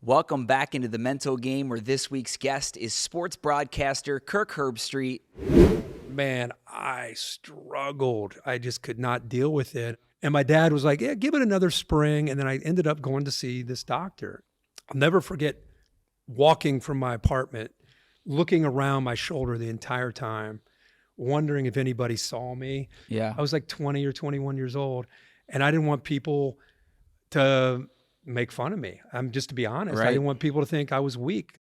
Welcome back into the Mental Game, where this week's guest is sports broadcaster Kirk Herbstreit. Man, I struggled. I just could not deal with it. And my dad was like, yeah, give it another spring. And then I ended up going to see this doctor. I'll never forget walking from my apartment, looking around my shoulder the entire time, wondering if anybody saw me. Yeah. I was like 20 or 21 years old, and I didn't want people to make fun of me. Just to be honest, Right. I didn't want people to think I was weak.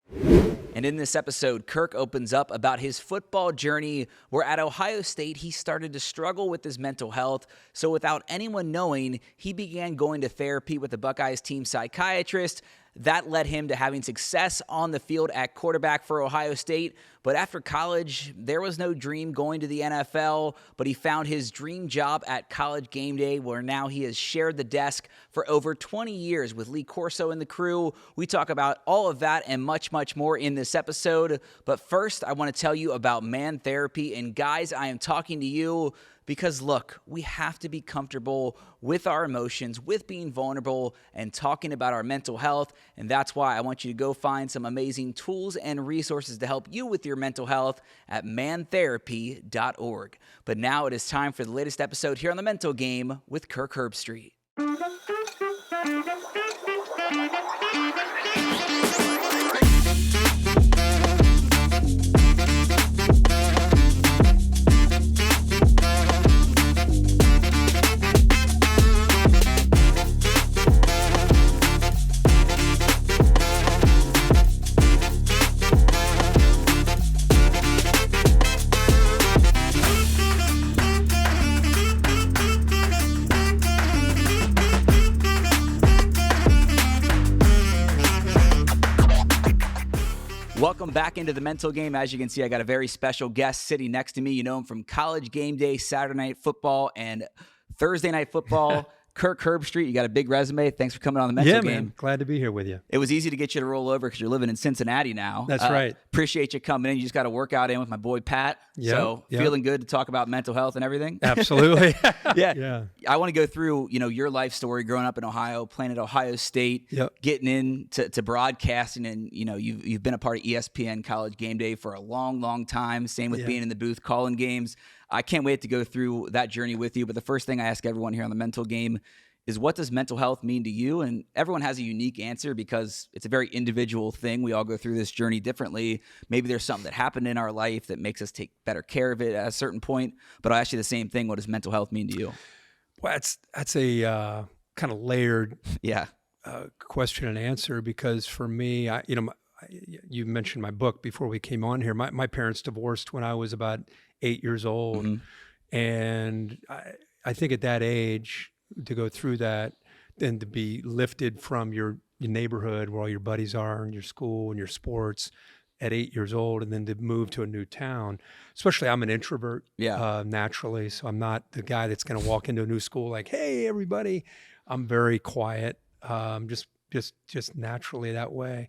And in this episode, Kirk opens up about his football journey, where at Ohio State, he started to struggle with his mental health. So without anyone knowing, he began going to therapy with the Buckeyes team psychiatrist. That led him to having success on the field at quarterback for Ohio State. But after college, there was no dream going to the NFL, but he found his dream job at College GameDay, where now he has shared the desk for over 20 years with Lee Corso and the crew. We talk about all of that and much, much more in this episode. But first, I want to tell you about Man Therapy. And guys, I am talking to you because, look, we have to be comfortable with our emotions, with being vulnerable, and talking about our mental health. And that's why I want you to go find some amazing tools and resources to help you with your mental health at mantherapy.org. But now it is time for the latest episode here on The Mental Game with Kirk Herbstreit. Welcome back into the Mental Game. As you can see, I got a very special guest sitting next to me. You know him from College GameDay, Saturday Night Football, and Thursday Night Football. Kirk Herbstreit, you got a big resume. Thanks for coming on the Mental Game. Yeah, man. Glad to be here with you. It was easy to get you to roll over because you're living in Cincinnati now. That's right. Appreciate you coming in. You just got a workout in with my boy Pat. So feeling good to talk about mental health and everything. Absolutely. Yeah. I want to go through, your life story growing up in Ohio, playing at Ohio State, getting into broadcasting, and you've been a part of ESPN College GameDay for a long, long time. Same with being in the booth calling games. I can't wait to go through that journey with you. But the first thing I ask everyone here on the Mental Game is, what does mental health mean to you? And everyone has a unique answer because it's a very individual thing. We all go through this journey differently. Maybe there's something that happened in our life that makes us take better care of it at a certain point. But I'll ask you the same thing. What does mental health mean to you? Well, that's a kind of layered question and answer, because for me, you mentioned my book before we came on here. My parents divorced when I was about 8 years old. Mm-hmm. And I think at that age, to go through that, then to be lifted from your neighborhood where all your buddies are and your school and your sports at 8 years old, and then to move to a new town, especially I'm an introvert naturally. So I'm not the guy that's going to walk into a new school like, hey, everybody. I'm very quiet, just naturally that way.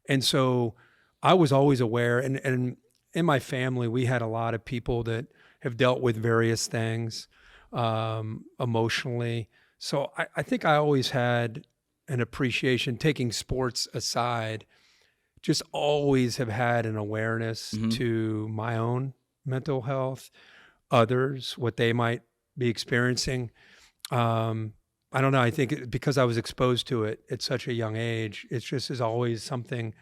And so I was always aware, and in my family, we had a lot of people that have dealt with various things emotionally. So I think I always had an appreciation, taking sports aside, just always have had an awareness to my own mental health, others, what they might be experiencing. I don't know. I think because I was exposed to it at such a young age, it's just is always something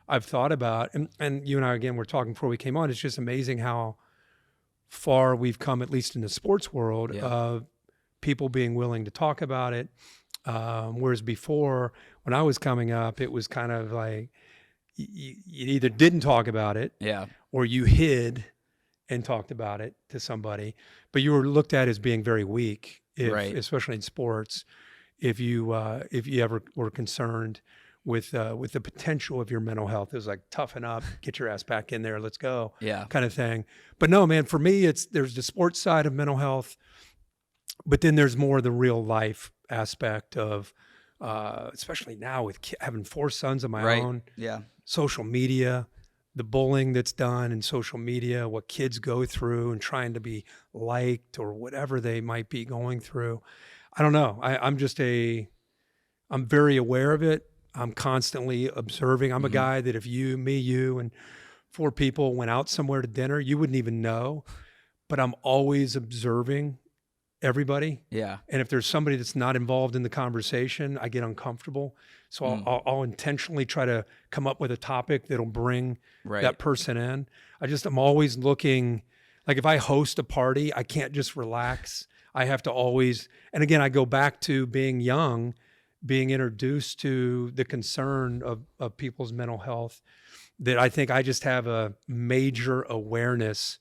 I've thought about. And you and I, again, were talking before we came on. It's just amazing how far we've come, at least in the sports world, of people being willing to talk about it. Whereas before, when I was coming up, it was kind of like you either didn't talk about it or you hid and talked about it to somebody, but you were looked at as being very weak, especially in sports, if you ever were concerned with the potential of your mental health. It was like, toughen up, get your ass back in there, let's go, kind of thing. But no, man, for me, there's the sports side of mental health, but then there's more the real life aspect of, especially now with having 4 sons of my own, social media, the bullying that's done in social media, what kids go through and trying to be liked or whatever they might be going through. I don't know. I'm very aware of it. I'm constantly observing. I'm a guy that if you, and 4 people went out somewhere to dinner, you wouldn't even know. But I'm always observing everybody. Yeah. And if there's somebody that's not involved in the conversation, I get uncomfortable. So I'll intentionally try to come up with a topic that'll bring that person in. I'm always looking, like if I host a party, I can't just relax. I have to always, and again, I go back to being young, being introduced to the concern of people's mental health, that I think I just have a major awareness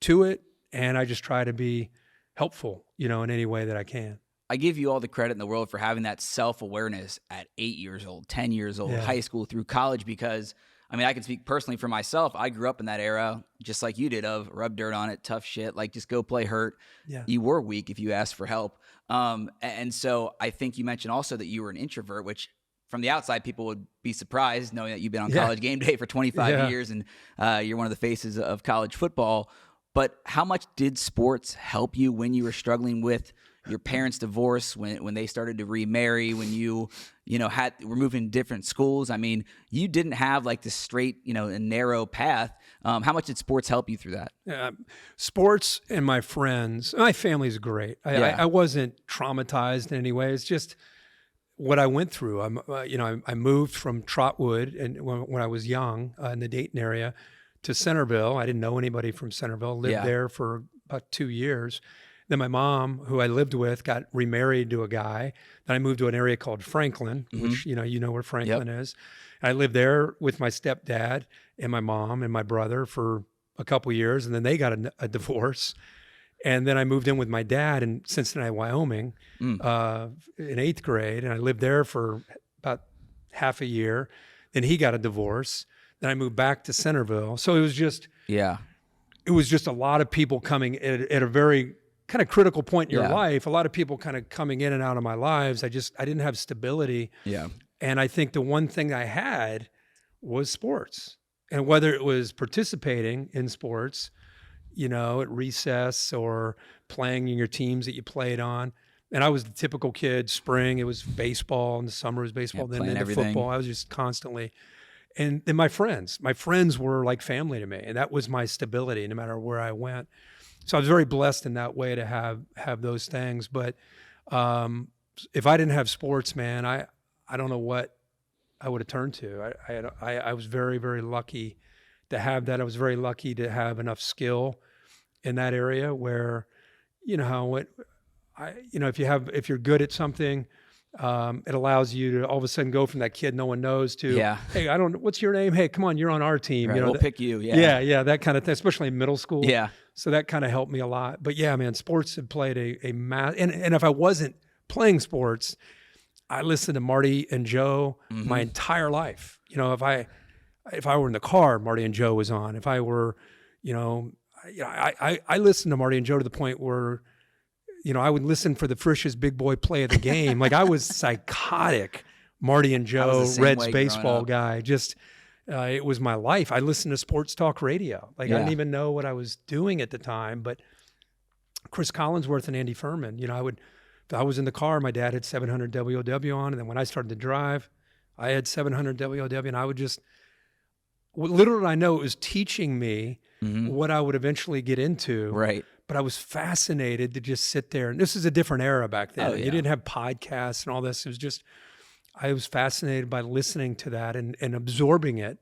to it. And I just try to be helpful, in any way that I can. I give you all the credit in the world for having that self-awareness at 8 years old, 10 years old, high school through college, because I mean, I can speak personally for myself. I grew up in that era, just like you did, of rub dirt on it, tough shit, like just go play hurt. Yeah. You were weak if you asked for help. And so I think you mentioned also that you were an introvert, which from the outside, people would be surprised knowing that you've been on College GameDay for 25 years and you're one of the faces of college football. But how much did sports help you when you were struggling with your parents' divorce, when they started to remarry, when you were moving to different schools? I mean, you didn't have like this straight, and narrow path. How much did sports help you through that? Sports and my friends, my family's great. I wasn't traumatized in any way. It's just what I went through. I moved from Trotwood and when I was young in the Dayton area to Centerville. I didn't know anybody from Centerville. Lived there for about 2 years. Then my mom, who I lived with, got remarried to a guy. Then I moved to an area called Franklin, which you know where Franklin is. I lived there with my stepdad and my mom and my brother for a couple years, and then they got a divorce. And then I moved in with my dad in Cincinnati, Wyoming, in 8th grade, and I lived there for about half a year. Then he got a divorce. Then I moved back to Centerville. So it was just a lot of people coming at a very kind of critical point in your life. A lot of people kind of coming in and out of my lives. I didn't have stability. Yeah. And I think the one thing I had was sports. And whether it was participating in sports, at recess or playing in your teams that you played on. And I was the typical kid. Spring, it was baseball. In the summer, it was baseball. Then into football. I was just constantly. And then my friends were like family to me. And that was my stability no matter where I went. So I was very blessed in that way to have those things. But if I didn't have sports, man, I don't know what I would have turned to. I was very, very lucky to have that. I was very lucky to have enough skill in that area where, if you're good at something, it allows you to all of a sudden go from that kid no one knows to, hey, what's your name? Hey, come on, you're on our team. Right, we'll pick you. Yeah, that kind of thing, especially in middle school. Yeah. So that kind of helped me a lot. But yeah, man, sports had played and if I wasn't playing sports, I listened to Marty and Joe my entire life. If I were in the car, Marty and Joe was on. If I were, I listened to Marty and Joe to the point where, I would listen for the Frisch's big boy play of the game. Like I was psychotic. Marty and Joe, Reds baseball guy. Just it was my life. I listened to sports talk radio. Like I didn't even know what I was doing at the time. But Chris Collinsworth and Andy Furman. If I was in the car, my dad had 700 WOW on, and then when I started to drive, I had 700 WOW, and I would just. Little did I know it was teaching me what I would eventually get into. Right. But I was fascinated to just sit there. And this is a different era back then. You didn't have podcasts and all this. It was just, I was fascinated by listening to that and absorbing it.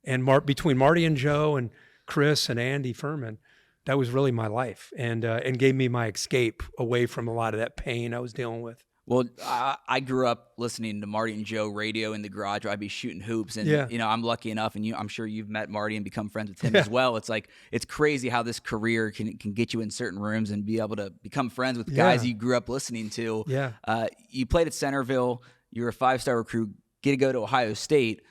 And between Marty and Joe and Chris and Andy Furman, that was really my life and gave me my escape away from a lot of that pain I was dealing with. Well, I grew up listening to Marty and Joe radio in the garage where I'd be shooting hoops. And, I'm lucky enough, and I'm sure you've met Marty and become friends with him as well. It's like, it's crazy how this career can get you in certain rooms and be able to become friends with guys you grew up listening to. Yeah. You played at Centerville. You were a 5-star recruit, get to go to Ohio State,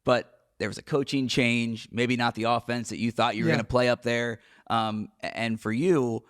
but there was a coaching change, maybe not the offense that you thought you were going to play up there. And for you,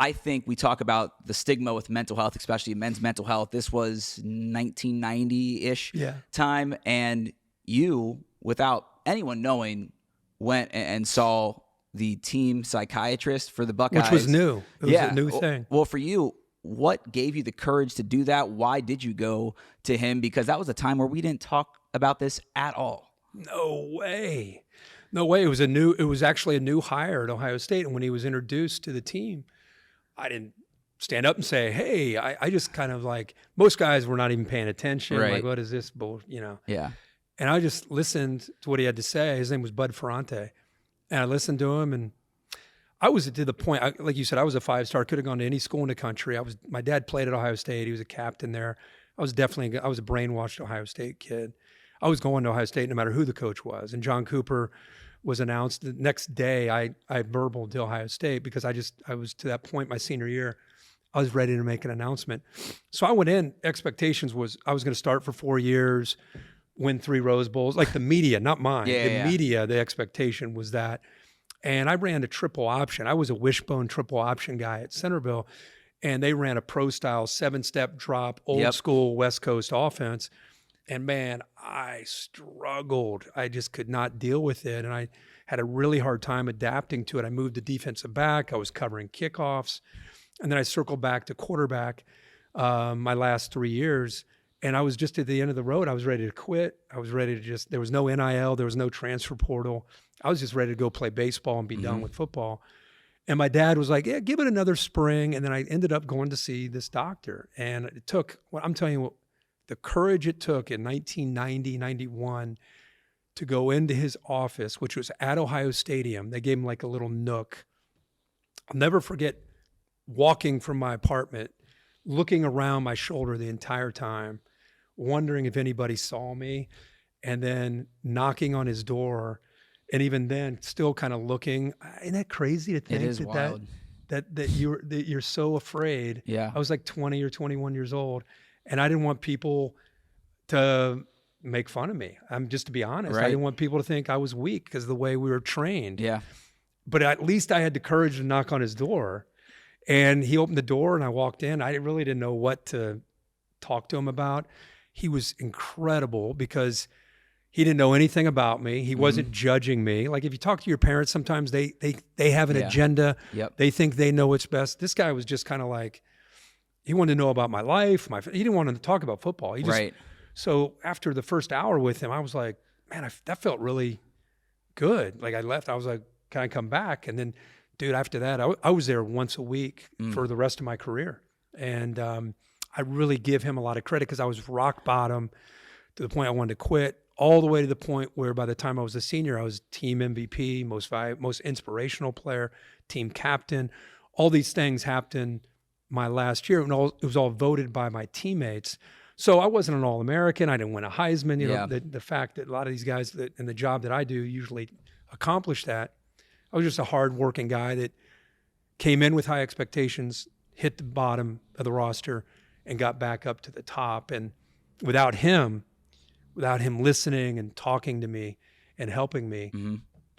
I think we talk about the stigma with mental health, especially men's mental health. This was 1990-ish time, and you, without anyone knowing, went and saw the team psychiatrist for the Buckeyes. Which was new. It was a new thing. Well, for you, what gave you the courage to do that? Why did you go to him? Because that was a time where we didn't talk about this at all? No way. No way. It was actually a new hire at Ohio State. And when he was introduced to the team, I didn't stand up and say, hey, I just kind of like, most guys were not even paying attention. Right. Like, what is this bull, Yeah. And I just listened to what he had to say. His name was Bud Ferrante. And I listened to him, and I was to the point, like you said, I was a 5-star, could have gone to any school in the country. My dad played at Ohio State. He was a captain there. I was a brainwashed Ohio State kid. I was going to Ohio State no matter who the coach was. And John Cooper was announced the next day. I burbled to Ohio State because I was to that point my senior year. I was ready to make an announcement. So I went in, expectations was I was going to start for 4 years, win 3 Rose Bowls, like the media, not mine. Media, the expectation was that. And I ran a triple option. I was a wishbone triple option guy at Centerville, and they ran a pro style 7-step drop, old school West Coast offense. And man, I struggled. I just could not deal with it. And I had a really hard time adapting to it. I moved to defensive back. I was covering kickoffs. And then I circled back to quarterback my last 3 years. And I was just at the end of the road. I was ready to quit. I was ready to there was no NIL. There was no transfer portal. I was just ready to go play baseball and be done with football. And my dad was like, yeah, give it another spring. And then I ended up going to see this doctor. And it took, I'm telling you, the courage it took in 1990, 91 to go into his office, which was at Ohio Stadium. They gave him like a little nook. I'll never forget walking from my apartment, looking around my shoulder the entire time, wondering if anybody saw me, and then knocking on his door. And even then, still kind of looking. Isn't that crazy to think it is wild. that you're so afraid? Yeah. I was like 20 or 21 years old, and I didn't want people to make fun of me. Just to be honest, Right. I didn't want people to think I was weak because of the way we were trained. Yeah. But at least I had the courage to knock on his door. And he opened the door and I walked in. I really didn't know what to talk to him about. He was incredible because he didn't know anything about me. He wasn't judging me. Like if you talk to your parents, sometimes they have an agenda. Yep. They think they know what's best. This guy was just kind of like, he wanted to know about my life. He didn't want to talk about football. He just, Right. So after the first hour with him, I was like, man, that felt really good. Like I left, I was like, can I come back? And then, dude, after that, I was there once a week for the rest of my career. And I really give him a lot of credit because I was rock bottom to the point I wanted to quit, all the way to the point where by the time I was a senior, I was team MVP, most inspirational player, team captain. All these things happened my last year, and it was all voted by my teammates. So I wasn't an All-American. I didn't win a Heisman. You know, the fact that a lot of these guys in the job that I do usually accomplish that. I was just a hard-working guy that came in with high expectations, hit the bottom of the roster, and got back up to the top. And without him listening and talking to me and helping me,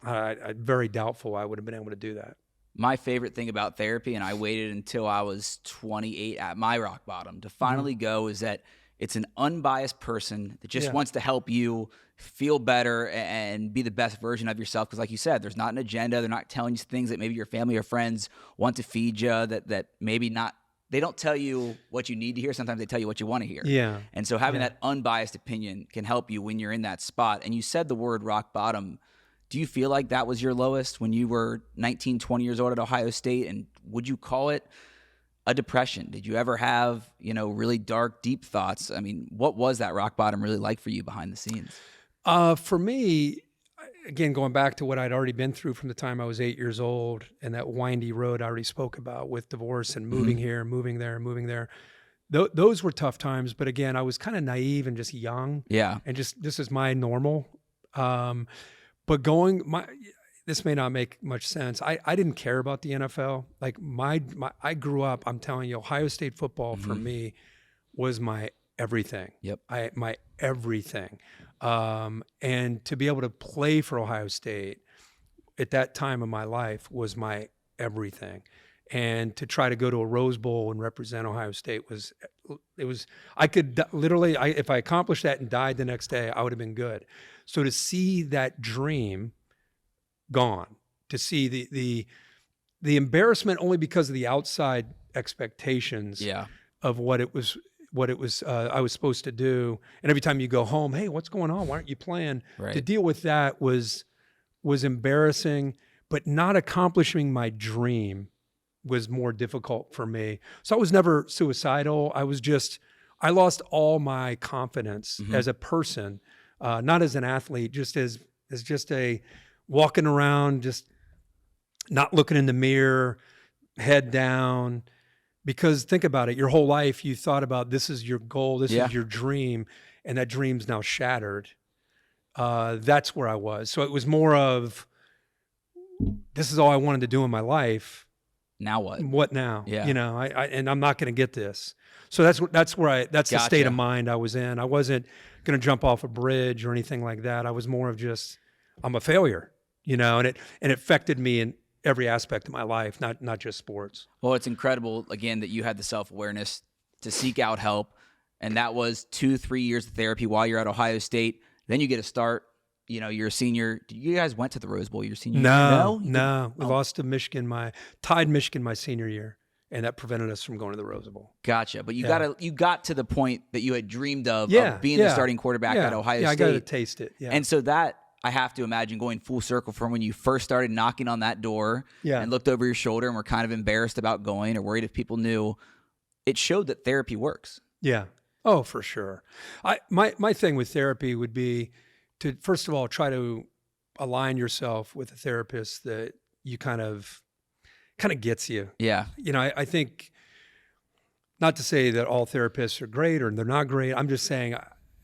I'm very doubtful I would have been able to do that. My favorite thing about therapy, and I waited until I was 28 at my rock bottom to finally go, is that it's an unbiased person that just wants to help you feel better and be the best version of yourself. Because like you said, there's not an agenda. They're not telling you things that maybe your family or friends want to feed you that maybe not. They don't tell you what you need to hear. Sometimes they tell you what you want to hear. Yeah. And so having that unbiased opinion can help you when you're in that spot. And you said the word rock bottom. Do you feel like that was your lowest when you were 19, 20 years old at Ohio State? And would you call it a depression? Did you ever have, really dark, deep thoughts? I mean, what was that rock bottom really like for you behind the scenes? For me, again, going back to what I'd already been through from the time I was 8 years old and that windy road I already spoke about with divorce and moving here, moving there. Those were tough times. But again, I was kind of naive and just young. Yeah. And just, this is my normal. But this may not make much sense. I didn't care about the NFL. Like I grew up, I'm telling you, Ohio State football for me was my everything. Yep. My everything. And to be able to play for Ohio State at that time of my life was my everything. And to try to go to a Rose Bowl and represent Ohio State I could literally, if I accomplished that and died the next day, I would have been good. So to see that dream gone, to see the embarrassment only because of the outside expectations of what it was what it was I was supposed to do. And every time you go home, hey, what's going on? Why aren't you playing? Right. To deal with that was embarrassing, but not accomplishing my dream was more difficult for me. So I was never suicidal. I lost all my confidence as a person, not as an athlete, just as just a walking around, just not looking in the mirror, head down. Because think about it, your whole life you thought about this is your goal, this is your dream, and that dream's now shattered. That's where I was. So it was more of, this is all I wanted to do in my life. Now what? What now? Yeah. You know, and I'm not going to get this. So that's the state of mind I was in. I wasn't going to jump off a bridge or anything like that. I was more of just, I'm a failure, you know, and it affected me in every aspect of my life, not just sports. Well, it's incredible, again, that you had the self-awareness to seek out help, and that was 2-3 years of therapy while you're at Ohio State. Then you get a start. You know, you're a senior. You guys went to the Rose Bowl your senior year? No. We lost to Michigan, tied Michigan my senior year, and that prevented us from going to the Rose Bowl. Gotcha. But you got to the point that you had dreamed of being the starting quarterback at Ohio State. Yeah, I got to taste it. Yeah. And so that, I have to imagine, going full circle from when you first started knocking on that door and looked over your shoulder and were kind of embarrassed about going or worried if people knew, it showed that therapy works. Yeah. Oh, for sure. My thing with therapy would be to, first of all, try to align yourself with a therapist that you kind of gets you. Yeah. You know, I think, not to say that all therapists are great or they're not great. I'm just saying,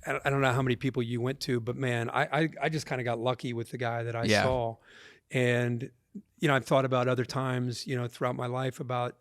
I don't know how many people you went to, but man, I just kind of got lucky with the guy that I saw. And, you know, I've thought about other times, you know, throughout my life about,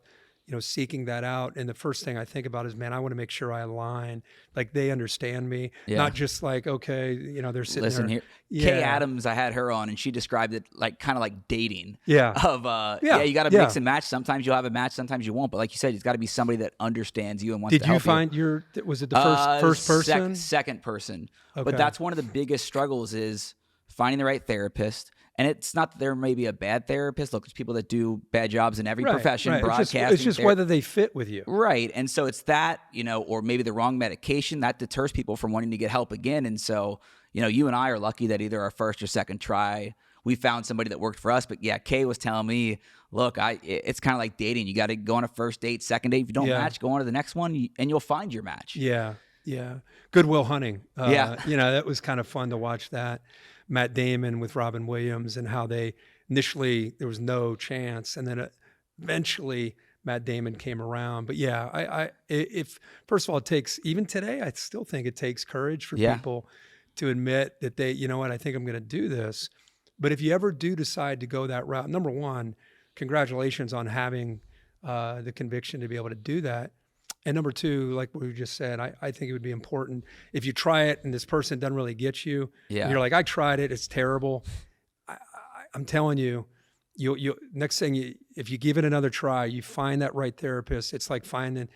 you know, seeking that out. And the first thing I think about is, man, I want to make sure I align, like they understand me, not just like, okay, you know, they're sitting Listen there. Here. Kay Adams, I had her on, and she described it like kind of like dating. Yeah. Of you got to mix and match. Sometimes you'll have a match, sometimes you won't. But like you said, it's got to be somebody that understands you and wants to help you. Did you find was it the first person? Second person. Okay. But that's one of the biggest struggles is finding the right therapist. And it's not that there may be a bad therapist. Look, there's people that do bad jobs in every profession, broadcasting. It's just whether they fit with you. Right. And so it's that, you know, or maybe the wrong medication that deters people from wanting to get help again. And so, you know, you and I are lucky that either our first or second try, we found somebody that worked for us. But yeah, Kay was telling me, look, it's kind of like dating. You got to go on a first date, second date. If you don't match, go on to the next one and you'll find your match. Yeah. Yeah. Good Will Hunting. You know, that was kind of fun to watch that. Matt Damon with Robin Williams, and how they initially, there was no chance. And then eventually Matt Damon came around. But yeah, if first of all, it takes, even today, I still think it takes courage for people to admit that they, you know what, I think I'm going to do this. But if you ever do decide to go that route, number one, congratulations on having the conviction to be able to do that. And number two, like we just said, I think it would be important if you try it and this person doesn't really get you, and you're like, I tried it, it's terrible. I'm telling you, you next thing, if you give it another try, you find that right therapist. It's like it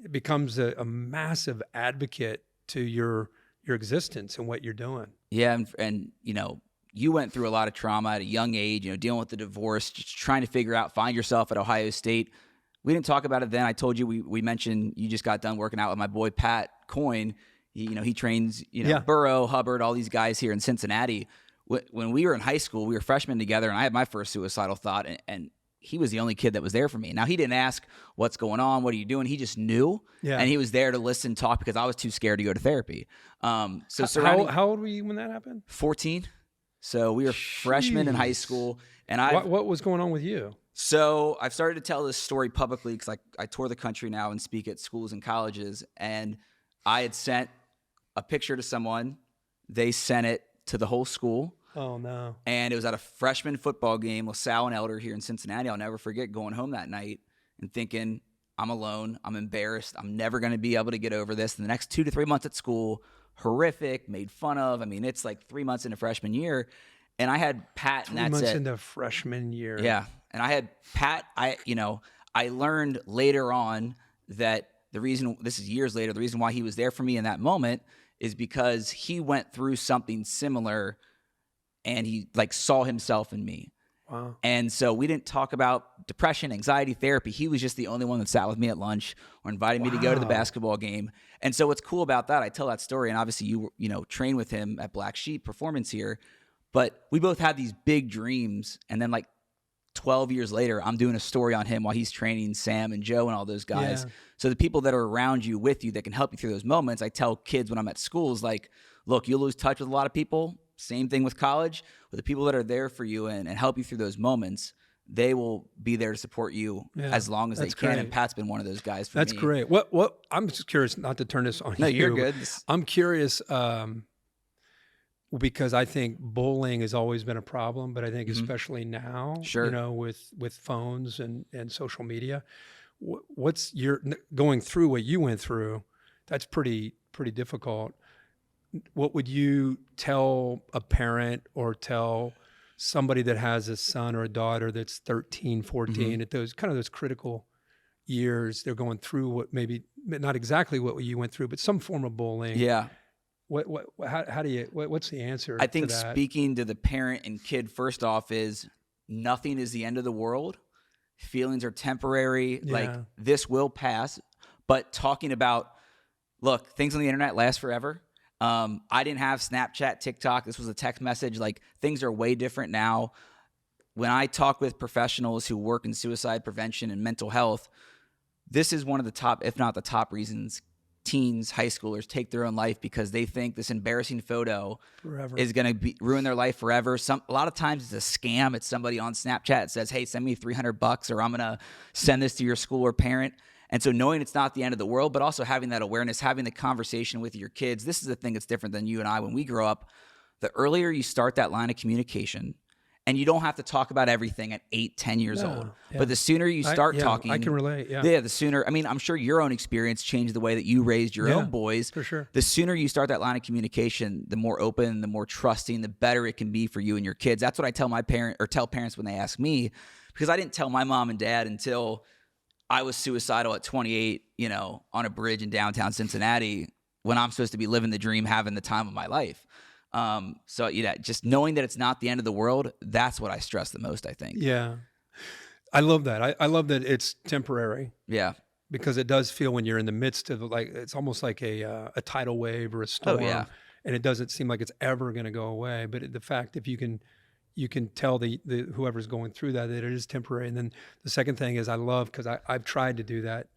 becomes a massive advocate to your existence and what you're doing. Yeah, and you know, you went through a lot of trauma at a young age, you know, dealing with the divorce, just trying to figure out, find yourself at Ohio State. We didn't talk about it then. I told you we mentioned you just got done working out with my boy Pat Coyne. He trains, Burrow, Hubbard, all these guys here in Cincinnati. When we were in high school, we were freshmen together, and I had my first suicidal thought, and he was the only kid that was there for me. Now, he didn't ask, what's going on, what are you doing? He just knew, and he was there to listen, talk, because I was too scared to go to therapy. How old were you when that happened? 14. So we were freshmen in high school. And what was going on with you? So I've started to tell this story publicly because I tour the country now and speak at schools and colleges. And I had sent a picture to someone. They sent it to the whole school. Oh, no. And it was at a freshman football game with Sal and Elder here in Cincinnati. I'll never forget going home that night and thinking, I'm alone. I'm embarrassed. I'm never going to be able to get over this. And the next 2 to 3 months at school, horrific, made fun of. I mean, it's like 3 months into freshman year. And I had Pat, and that's it. 3 months into freshman year. Yeah. And I had Pat, I learned later on that the reason, this is years later, the reason why he was there for me in that moment is because he went through something similar and he saw himself in me. Wow. And so we didn't talk about depression, anxiety, therapy. He was just the only one that sat with me at lunch or invited me to go to the basketball game. And so what's cool about that, I tell that story, and obviously you train with him at Black Sheep Performance here, but we both had these big dreams. And then like 12 years later, I'm doing a story on him while he's training Sam and Joe and all those guys. Yeah. So the people that are around you, with you, that can help you through those moments, I tell kids when I'm at schools, like, look, you'll lose touch with a lot of people. Same thing with college. But the people that are there for you and help you through those moments, they will be there to support you as long as they can. Great. And Pat's been one of those guys for me. That's great. What I'm just curious, not to turn this on you. No, you're good. I'm curious because I think bullying has always been a problem, but I think especially now, with phones and social media, what's your going through what you went through? That's pretty difficult. What would you tell a parent or tell somebody that has a son or a daughter that's 13, 14 at those critical years? They're going through what maybe not exactly what you went through, but some form of bullying. Yeah. What's the answer? I think to that? Speaking to the parent and kid, first off, is nothing is the end of the world. Feelings are temporary. Yeah. Like, this will pass. But talking about, look, things on the internet last forever. I didn't have Snapchat, TikTok. This was a text message. Like, things are way different now. When I talk with professionals who work in suicide prevention and mental health, this is one of the top, if not the top reasons teens, high schoolers take their own life, because they think this embarrassing photo is going to ruin their life forever. A lot of times it's a scam. It's somebody on Snapchat that says, hey, send me $300 or I'm going to send this to your school or parent. And so knowing it's not the end of the world, but also having that awareness, having the conversation with your kids. This is the thing that's different than you and I. When we grow up, the earlier you start that line of communication, and you don't have to talk about everything at 8, 10 years old. Yeah. But the sooner you start talking. I can relate, yeah. Yeah, the sooner. I mean, I'm sure your own experience changed the way that you raised your own boys. For sure. The sooner you start that line of communication, the more open, the more trusting, the better it can be for you and your kids. That's what I tell tell parents when they ask me, because I didn't tell my mom and dad until I was suicidal at 28, on a bridge in downtown Cincinnati, when I'm supposed to be living the dream, having the time of my life. So just knowing that it's not the end of the world, that's what I stress the most, I think. Yeah. I love that. I love that it's temporary. Yeah. Because it does feel, when you're in the midst of, like, it's almost like a tidal wave or a storm. Oh, yeah. And it doesn't seem like it's ever going to go away. But the fact, if you can tell the whoever's going through that it is temporary. And then the second thing is, I love, because I've tried to do that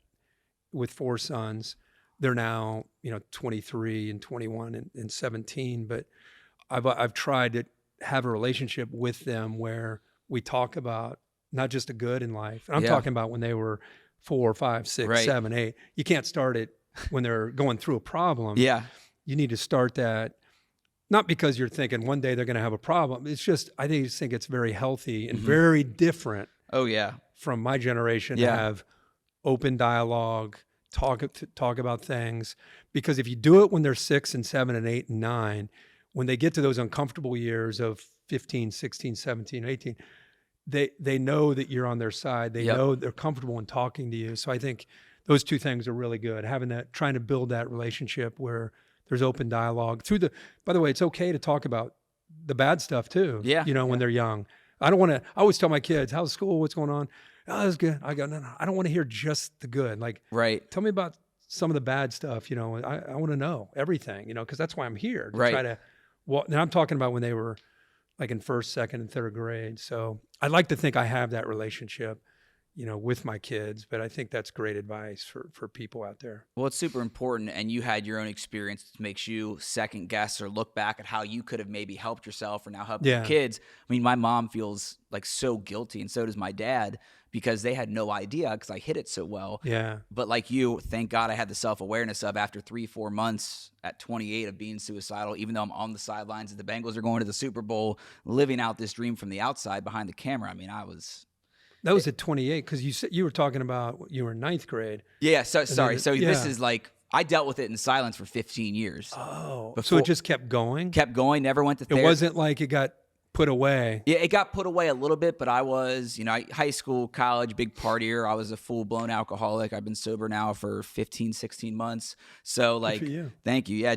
with 4 sons. They're now, 23 and 21 and 17, but I've tried to have a relationship with them where we talk about not just the good in life. And I'm talking about when they were 4, 5, 6, 7, 8. You can't start it when they're going through a problem. Yeah. You need to start that, not because you're thinking one day they're going to have a problem. It's just, I think it's very healthy and very different. Oh, yeah. From my generation to have open dialogue, talk about things. Because if you do it when they're 6 and 7 and 8 and 9, when they get to those uncomfortable years of 15, 16, 17, 18, they know that you're on their side. They know they're comfortable in talking to you. So I think those two things are really good. Having that, trying to build that relationship where there's open dialogue by the way, it's okay to talk about the bad stuff too. Yeah. When they're young. I always tell my kids, how's school? What's going on? Oh, that's good. I go, no, I don't want to hear just the good. Like, tell me about some of the bad stuff. I want to know everything, because that's why I'm here to try to, and I'm talking about when they were like in 1st, 2nd, and 3rd grade. So I'd like to think I have that relationship, with my kids, but I think that's great advice for people out there. Well, it's super important, and you had your own experience that makes you second guess or look back at how you could have maybe helped yourself or now helped your kids. I mean, my mom feels like so guilty, and so does my dad, because they had no idea, because I hid it so well. Yeah. But like you, thank God I had the self-awareness of, after 3-4 months at 28 of being suicidal, even though I'm on the sidelines and the Bengals are going to the Super Bowl, living out this dream from the outside behind the camera. I mean, that was at 28, because you were talking about you were in 9th grade. Yeah, sorry. This is like, I dealt with it in silence for 15 years. Oh, so it just kept going? Kept going, never went to therapy. It wasn't like it got put away. Yeah, it got put away a little bit, but I was, high school, college, big partier. I was a full-blown alcoholic. I've been sober now for 15, 16 months. So, like, good for you. Thank you. Yeah,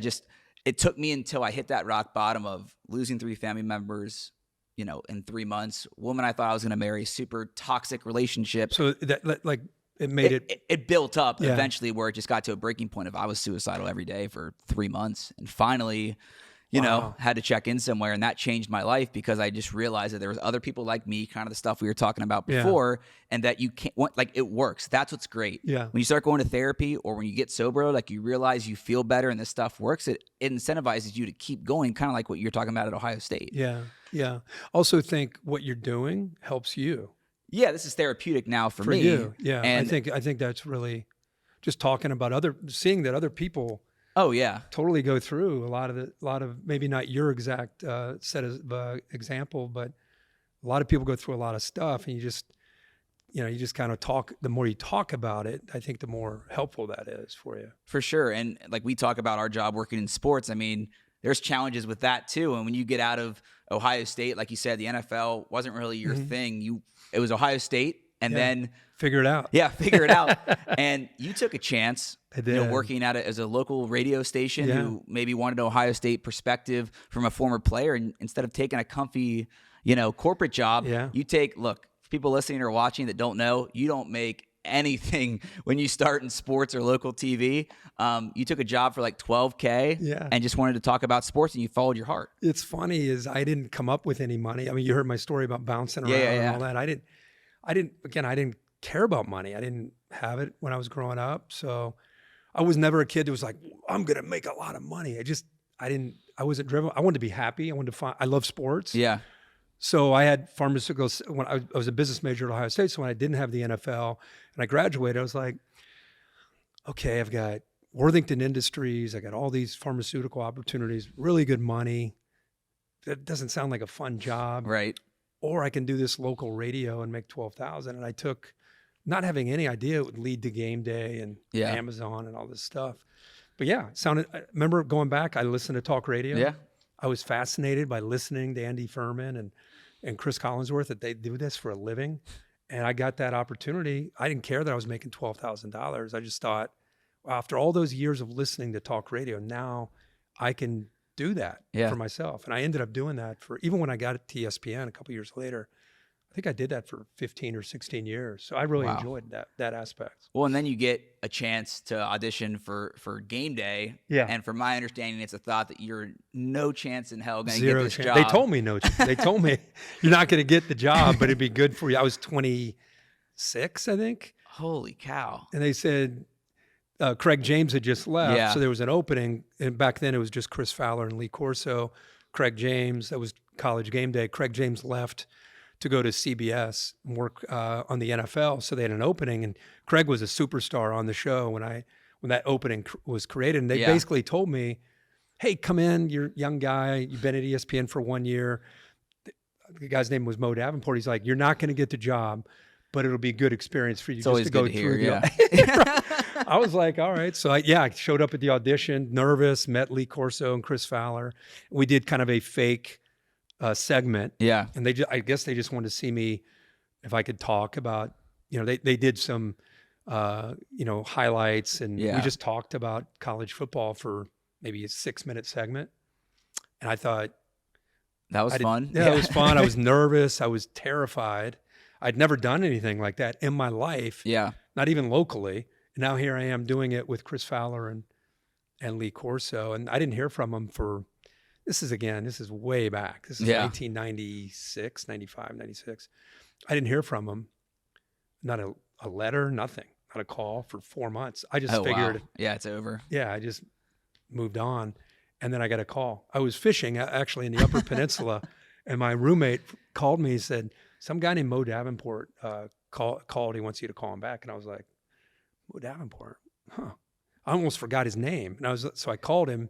it took me until I hit that rock bottom of losing 3 family members, in 3 months. Woman I thought I was going to marry, super toxic relationship. So that like it made it built up Yeah. eventually where it just got to a breaking point of I was suicidal every day for 3 months. And finally, Wow. had to check in somewhere. And that changed my life because I just realized that there was other people like me, kind of the stuff we were talking about Yeah. before, and that you can't, like, it works. That's what's great. Yeah. When you start going to therapy or when you get sober, like, you realize you feel better and this stuff works. It incentivizes you to keep going, kind of like what you're talking about at Ohio State. Yeah. Yeah. Also think what you're doing helps you. Yeah, this is therapeutic now for me. You. Yeah. And I think that's really just talking about seeing that other people oh yeah, totally go through a lot of maybe not your exact set of example, but a lot of people go through a lot of stuff, and you just kind of talk. The more you talk about it, I think the more helpful that is for you. for sure. And like we talk about our job working in sports, I mean, there's challenges with that too. And when you get out of Ohio State, like you said, the NFL wasn't really your thing. It was Ohio State, and then Figure it out. yeah, figure it out. And you took a chance, I did. working at it as a local radio station Yeah. who maybe wanted an Ohio State perspective from a former player. And instead of taking a comfy, corporate job, Yeah. you look, for people listening or watching that don't know, you don't make anything when you start in sports or local TV. You took a job for like $12K Yeah. and just wanted to talk about sports, and you followed your heart. It's funny is I didn't come up with any money. I mean, you heard my story about bouncing around Yeah, and yeah. all that. I didn't care about money. I didn't have it when I was growing up. So I was never a kid that was like, I'm going to make a lot of money. I wasn't driven. I wanted to be happy. I love sports. Yeah. So I had pharmaceuticals when I was a business major at Ohio State. So when I didn't have the NFL and I graduated, I was like, okay, I've got Worthington Industries. I got all these pharmaceutical opportunities, really good money. That doesn't sound like a fun job. Right. Or I can do this local radio and make 12,000. And I took, not having any idea it would lead to Game Day and Yeah. Amazon and all this stuff. But yeah, I remember going back, I listened to talk radio. Yeah. I was fascinated by listening to Andy Furman and Chris Collinsworth, that they do this for a living. And I got that opportunity. I didn't care that I was making $12,000. I just thought, well, after all those years of listening to talk radio, now I can do that Yeah. for myself. And I ended up doing that even when I got at ESPN a couple years later. I think I did that for 15 or 16 years. So I really Wow. enjoyed that aspect. Well, and then you get a chance to audition for Game Day. Yeah. And from my understanding, it's a thought that you're no chance in hell going to get Zero this chance. job. They told me they told me you're not going to get the job, but it'd be good for you. I was 26, I think. Holy cow. And they said Craig James had just left. Yeah. So there was an opening. And back then it was just Chris Fowler and Lee Corso. Craig James, that was College GameDay. Craig James left to go to CBS and work on the NFL. So they had an opening, and Craig was a superstar on the show when that opening was created. And they Yeah. basically told me, hey, come in, you're a young guy, you've been at ESPN for 1 year. The guy's name was Mo Davenport. He's like, you're not going to get the job, but it'll be a good experience for you It's just always to go good to through hear, I was like, all right. So I showed up at the audition, nervous, met Lee Corso and Chris Fowler. We did kind of a fake segment. Yeah. And I guess they just wanted to see me if I could talk about, they did some, highlights, and Yeah. we just talked about college football for maybe a 6-minute segment. And I thought, That was fun. yeah, it was fun. I was nervous. I was terrified. I'd never done anything like that in my life, Yeah. not even locally. And now here I am doing it with Chris Fowler and Lee Corso. And I didn't hear from them this is way back. This is Yeah. 1996, 95, 96. I didn't hear from them. Not a letter, nothing, not a call for 4 months. I just figured, Wow. Yeah, it's over. yeah, I just moved on. And then I got a call. I was fishing actually in the Upper Peninsula, and my roommate called me and said, some guy named Mo Davenport called. He wants you to call him back. And I was like, Mo Davenport? Huh. I almost forgot his name. And so I called him,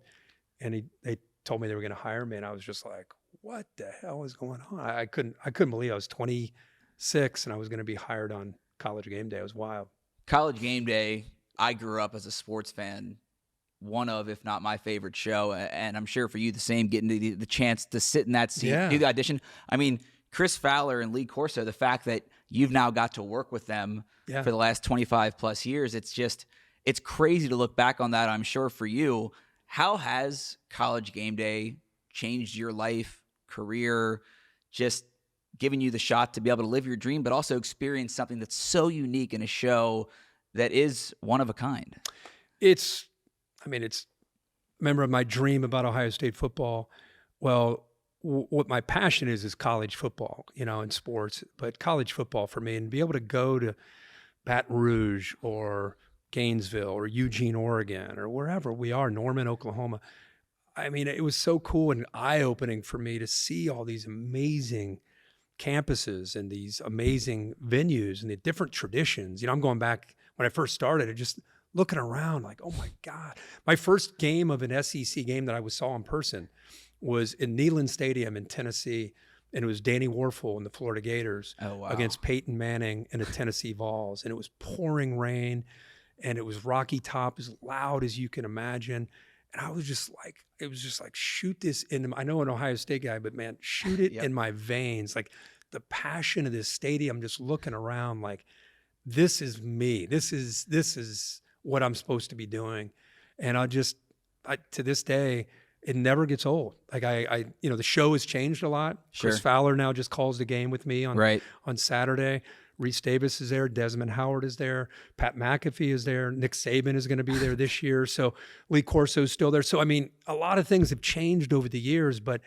and they told me they were going to hire me. And I was just like, what the hell is going on? I couldn't believe I was 26 and I was going to be hired on College GameDay. It was wild. College GameDay, I grew up as a sports fan. One of, if not my favorite show. And I'm sure for you the same, getting the chance to sit in that seat, Yeah. do the audition. I mean, Chris Fowler and Lee Corso, the fact that you've now got to work with them Yeah. for the last 25 plus years, it's crazy to look back on that, I'm sure, for you. How has College GameDay changed your life, career, just giving you the shot to be able to live your dream, but also experience something that's so unique in a show that is one of a kind. Remember my dream about Ohio State football. Well, what my passion is college football, in sports, but college football for me, and be able to go to Baton Rouge or Gainesville or Eugene, Oregon, or wherever we are, Norman, Oklahoma. It was so cool and eye-opening for me to see all these amazing campuses and these amazing venues and the different traditions. I'm going back when I first started and just looking around like, oh my God. My first game of an SEC game that I saw in person was in Neyland Stadium in Tennessee, and it was Danny Warfel and the Florida Gators against Peyton Manning and the Tennessee Vols. And it was pouring rain, and it was Rocky Top, as loud as you can imagine. And I was just like, shoot this in. I know an Ohio State guy, but man, shoot it in my veins. Like the passion of this stadium, just looking around like, this is me. This is what I'm supposed to be doing. And to this day, it never gets old. Like the show has changed a lot. Sure. Chris Fowler now just calls the game with me on Saturday. Reese Davis is there. Desmond Howard is there. Pat McAfee is there. Nick Saban is going to be there this year. So Lee Corso is still there. So, a lot of things have changed over the years, but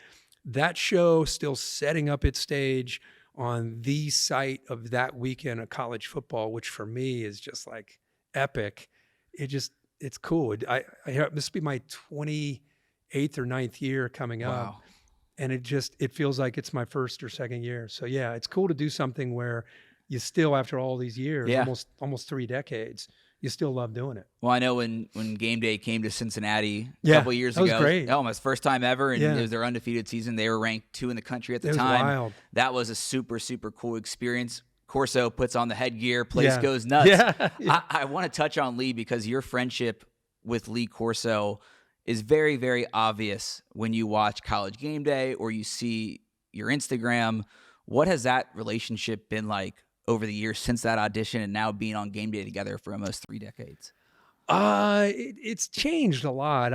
that show still setting up its stage on the site of that weekend of college football, which for me is just like epic. It's cool. This will be my 28th or 9th year coming up. And it feels like it's my first or second year. So yeah, it's cool to do something where you still, after all these years, almost 3 decades, you still love doing it. Well, I know when Game Day came to Cincinnati a couple years ago, that was great. Oh, my first time ever, and it was their undefeated season. They were ranked 2 in the country at the time. Wild. That was a super, super cool experience. Corso puts on the headgear, place goes nuts. I want to touch on Lee because your friendship with Lee Corso is very, very obvious when you watch College GameDay or you see your Instagram. What has that relationship been like over the years since that audition and now being on Game Day together for almost 3 decades? It's changed a lot.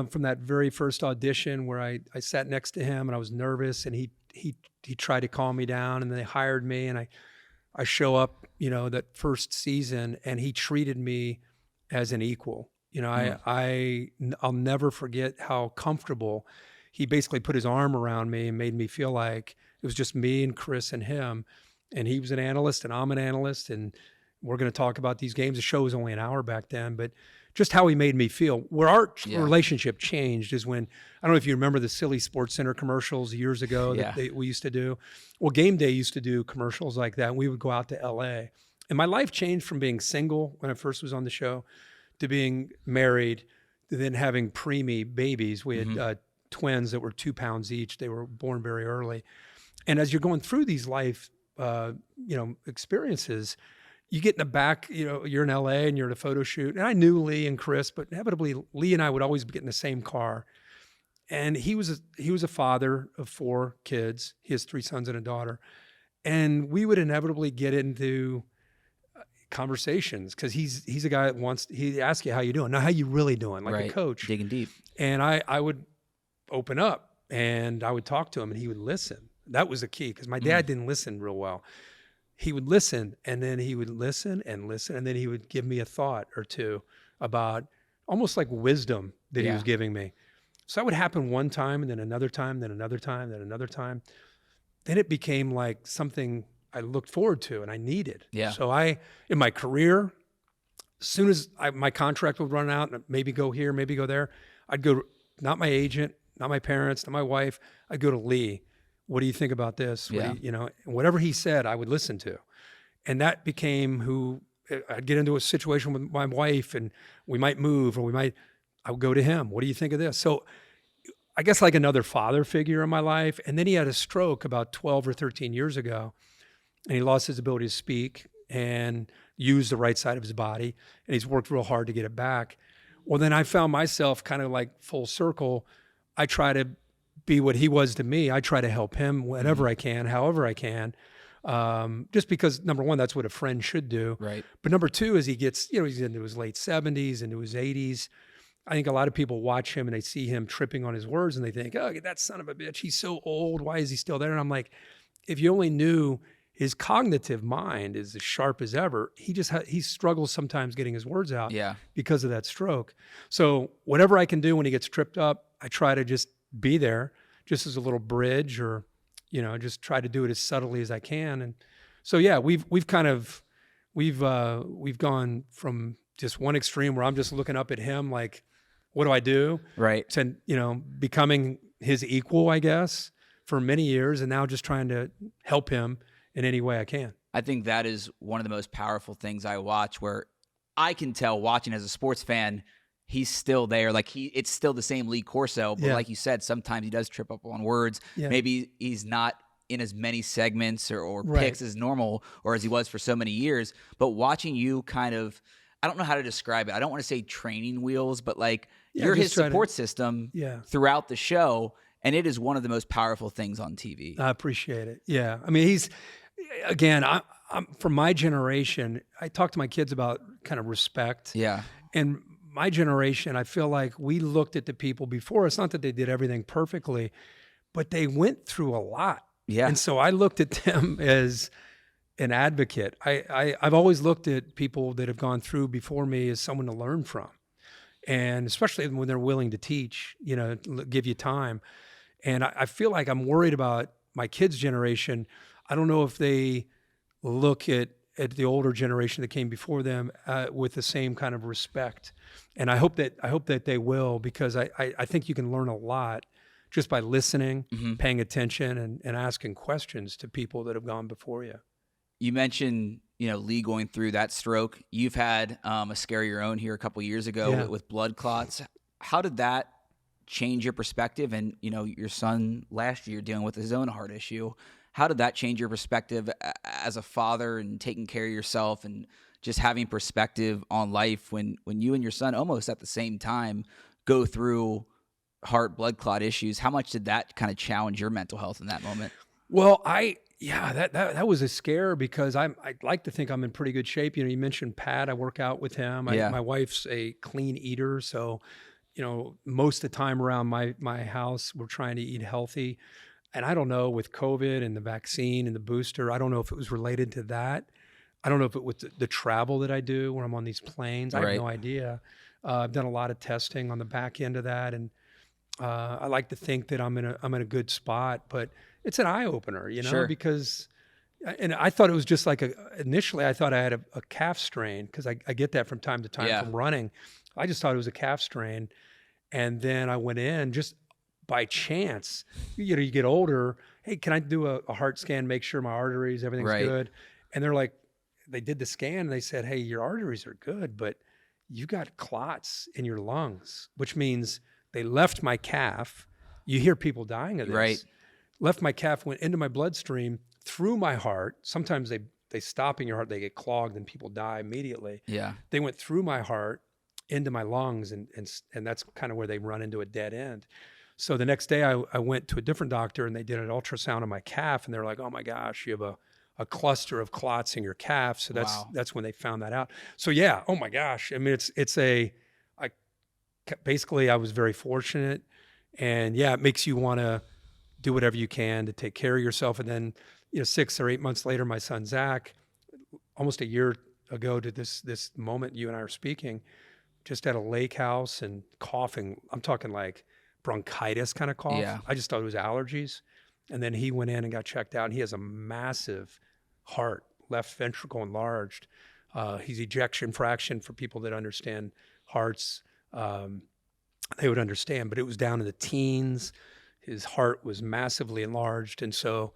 From that very first audition where I sat next to him and I was nervous, and he tried to calm me down, and then they hired me, and I show up, that first season, and he treated me as an equal. I'll never forget how comfortable he basically put his arm around me and made me feel like it was just me and Chris and him. And he was an analyst and I'm an analyst, and we're going to talk about these games. The show was only an hour back then, but just how he made me feel. Where our relationship changed is when, I don't know if you remember the silly Sports Center commercials years ago that we used to do. Well, Game Day used to do commercials like that, and we would go out to LA. And my life changed from being single when I first was on the show to being married, to then having preemie babies. We had twins that were 2 pounds each. They were born very early. And as you're going through these life experiences, you get in the back, you're in LA and you're at a photo shoot. And I knew Lee and Chris, but inevitably Lee and I would always get in the same car. And he was a father of 4 kids. He has 3 sons and a daughter. And we would inevitably get into conversations because he's a guy that he asks you how you doing. Now, how you really doing? Like a coach. Digging deep. And I would open up and I would talk to him and he would listen. That was the key because my dad didn't listen real well. He would listen, and then he would listen, and then he would give me a thought or two about almost like wisdom that he was giving me. So that would happen one time, and then another time, then another time, then another time. Then it became like something I looked forward to and I needed. Yeah. So in my career, as soon as my contract would run out and maybe go here, maybe go there, I'd go, not my agent, not my parents, not my wife, I'd go to Lee. What do you think about this? Whatever he said, I would listen to. And that became I'd get into a situation with my wife and we might move or I would go to him. What do you think of this? So I guess like another father figure in my life. And then he had a stroke about 12 or 13 years ago, and he lost his ability to speak and use the right side of his body. And he's worked real hard to get it back. Well, then I found myself kind of like full circle. I try to be what he was to me. I try to help him whenever I can, however I can. Just because, number one, that's what a friend should do. Right. But number two, as he gets, he's into his late 70s, into his 80s, I think a lot of people watch him and they see him tripping on his words and they think, oh, that son of a bitch, he's so old. Why is he still there? And I'm like, if you only knew his cognitive mind is as sharp as ever, he struggles sometimes getting his words out because of that stroke. So whatever I can do when he gets tripped up, I try to just be there just as a little bridge, or, just try to do it as subtly as I can. And so, yeah, we've gone from just one extreme where I'm just looking up at him like, what do I do? Right. To, becoming his equal, I guess, for many years, and now just trying to help him in any way I can. I think that is one of the most powerful things I watch, where I can tell watching as a sports fan, he's still there. Like it's still the same Lee Corso, but like you said, sometimes he does trip up on words. Yeah. Maybe he's not in as many segments or picks as normal, or as he was for so many years. But watching you kind of, I don't know how to describe it. I don't want to say training wheels, but like you're his support system throughout the show. And it is one of the most powerful things on TV. I appreciate it. Yeah. I mean, I'm from my generation. I talk to my kids about kind of respect. Yeah. And my generation, I feel like we looked at the people before us, not that they did everything perfectly, but they went through a lot. Yeah. And so I looked at them as an advocate. I've always looked at people that have gone through before me as someone to learn from. And especially when they're willing to teach, give you time. And I feel like I'm worried about my kids' generation. I don't know if they look at the older generation that came before them with the same kind of respect. And I hope that they will, because I think you can learn a lot just by listening, paying attention, and asking questions to people that have gone before you. You mentioned, Lee going through that stroke. You've had a scare of your own here a couple years ago with blood clots. How did that change your perspective? And, your son last year dealing with his own heart issue. How did that change your perspective as a father and taking care of yourself and just having perspective on life when you and your son almost at the same time go through heart blood clot issues? How much did that kind of challenge your mental health in that moment? Well, that was a scare, because I like to think I'm in pretty good shape. You mentioned Pat. I work out with him. My wife's a clean eater, so most of the time around my house, we're trying to eat healthy. And I don't know, with COVID and the vaccine and the booster, I don't know if it was related to that. I don't know if it was the travel that I do when I'm on these planes. I have no idea. I've done a lot of testing on the back end of that, and I like to think that I'm in a good spot. But it's an eye opener, because, and I thought it was just like initially I thought I had a calf strain, because I get that from time to time from running. I just thought it was a calf strain, and then I went in just by chance. You get older. Hey, can I do a heart scan, make sure my arteries, everything's good? And they're like, they did the scan and they said, hey, your arteries are good, but you got clots in your lungs, which means they left my calf. You hear people dying of this. Right. Left my calf, went into my bloodstream, through my heart. Sometimes they stop in your heart, they get clogged, and people die immediately. Yeah. They went through my heart into my lungs, and that's kind of where they run into a dead end. So the next day I went to a different doctor, and they did an ultrasound on my calf, and they're like, oh my gosh, you have a cluster of clots in your calf. So that's when they found that out. So yeah, oh my gosh. I mean, basically I was very fortunate, and yeah, it makes you want to do whatever you can to take care of yourself. And then, 6 or 8 months later, my son, Zach, almost a year ago to this moment you and I are speaking, just at a lake house and coughing. I'm talking like bronchitis kind of cough. Yeah. I just thought it was allergies. And then he went in and got checked out, and he has a massive heart, left ventricle enlarged. His ejection fraction, for people that understand hearts, they would understand, but it was down in the teens. His heart was massively enlarged. And so,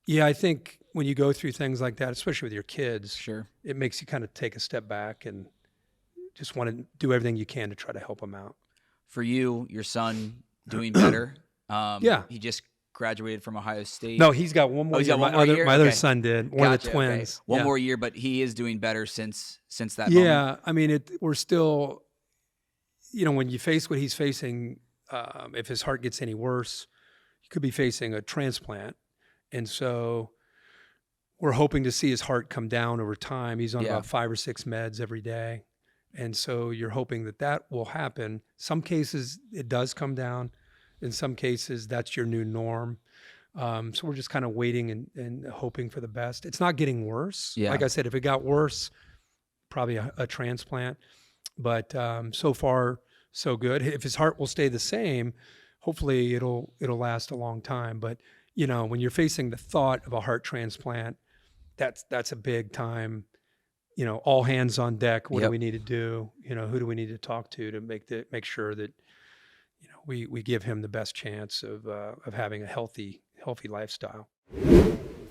yeah, I think when you go through things like that, especially with your kids, sure, it makes you kind of take a step back and just want to do everything you can to try to help them out. For you, your son doing better. He just graduated from Ohio State. No, he's got one more year. My other son did. One of the twins. Okay. One more year, but he is doing better since that moment. Yeah, I mean, we're still, when you face what he's facing, if his heart gets any worse, he could be facing a transplant. And so we're hoping to see his heart come down over time. He's on about 5 or 6 meds every day. And so you're hoping that that will happen. Some cases it does come down. In some cases that's your new norm. So we're just kind of waiting and hoping for the best. It's not getting worse. Yeah. Like I said, if it got worse, probably a transplant. But so far, so good. If his heart will stay the same, hopefully it'll last a long time. But when you're facing the thought of a heart transplant, that's a big time. All hands on deck. What do we need to do? Who do we need to talk to make sure that we give him the best chance of having a healthy lifestyle.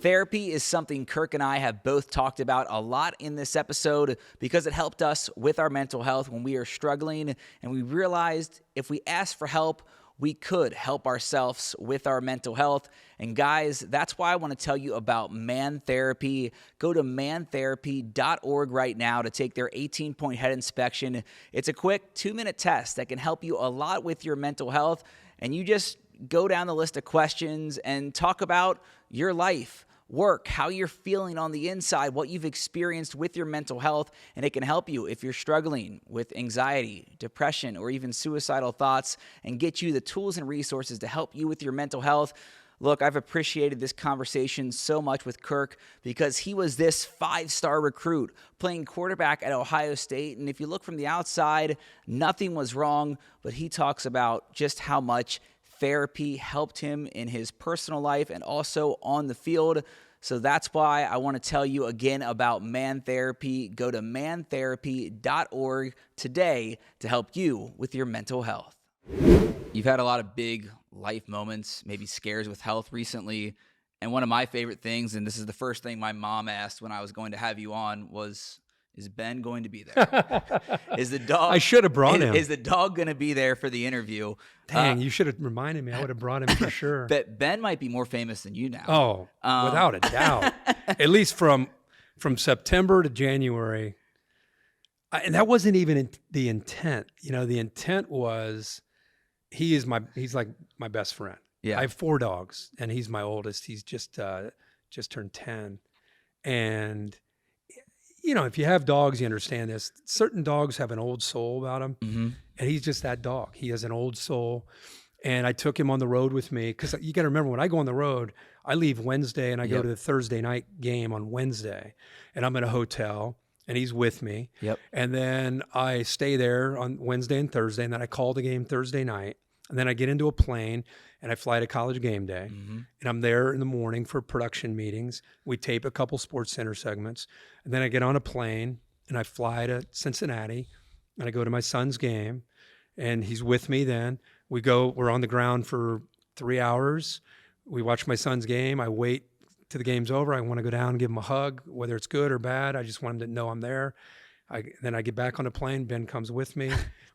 Therapy is something Kirk and I have both talked about a lot in this episode because it helped us with our mental health when we are struggling, and we realized if we asked for help, we could help ourselves with our mental health. And guys, that's why I want to tell you about Man Therapy. Go to mantherapy.org right now to take their 18-point head inspection. It's a quick 2-minute test that can help you a lot with your mental health. And you just go down the list of questions and talk about your life, work, how you're feeling on the inside, what you've experienced with your mental health, and it can help you if you're struggling with anxiety, depression, or even suicidal thoughts, and get you the tools and resources to help you with your mental health. Look, I've appreciated this conversation so much with Kirk because he was this 5-star recruit playing quarterback at Ohio State, and if you look from the outside, nothing was wrong, but he talks about just how much therapy helped him in his personal life and also on the field. So that's why I want to tell you again about Man Therapy. Go to mantherapy.org today to help you with your mental health. You've had a lot of big life moments, maybe scares with health recently. And one of my favorite things, and this is the first thing my mom asked when I was going to have you on, was, is Ben going to be there? Is the dog? I should have brought him. Is the dog going to be there for the interview? Dang, you should have reminded me. I would have brought him for sure. But Ben might be more famous than you now. Oh, without a doubt. At least from September to January. And that wasn't even the intent. The intent was he's like my best friend. Yeah. I have 4 dogs, and he's my oldest. He's just turned 10. And if you have dogs, you understand this. Certain dogs have an old soul about them, and he's just that dog. He has an old soul, and I took him on the road with me because you got to remember, when I go on the road, I leave Wednesday and I go to the Thursday night game on Wednesday, and I'm in a hotel, and he's with me. Yep. And then I stay there on Wednesday and Thursday, and then I call the game Thursday night, and then I get into a plane and I fly to College GameDay, and I'm there in the morning for production meetings. We tape a couple Sports Center segments, and then I get on a plane and I fly to Cincinnati, and I go to my son's game, and he's with me then. We're on the ground for 3 hours. We watch my son's game. I wait till the game's over. I want to go down and give him a hug, whether it's good or bad. I just want him to know I'm there. Then I get back on the plane. Ben comes with me.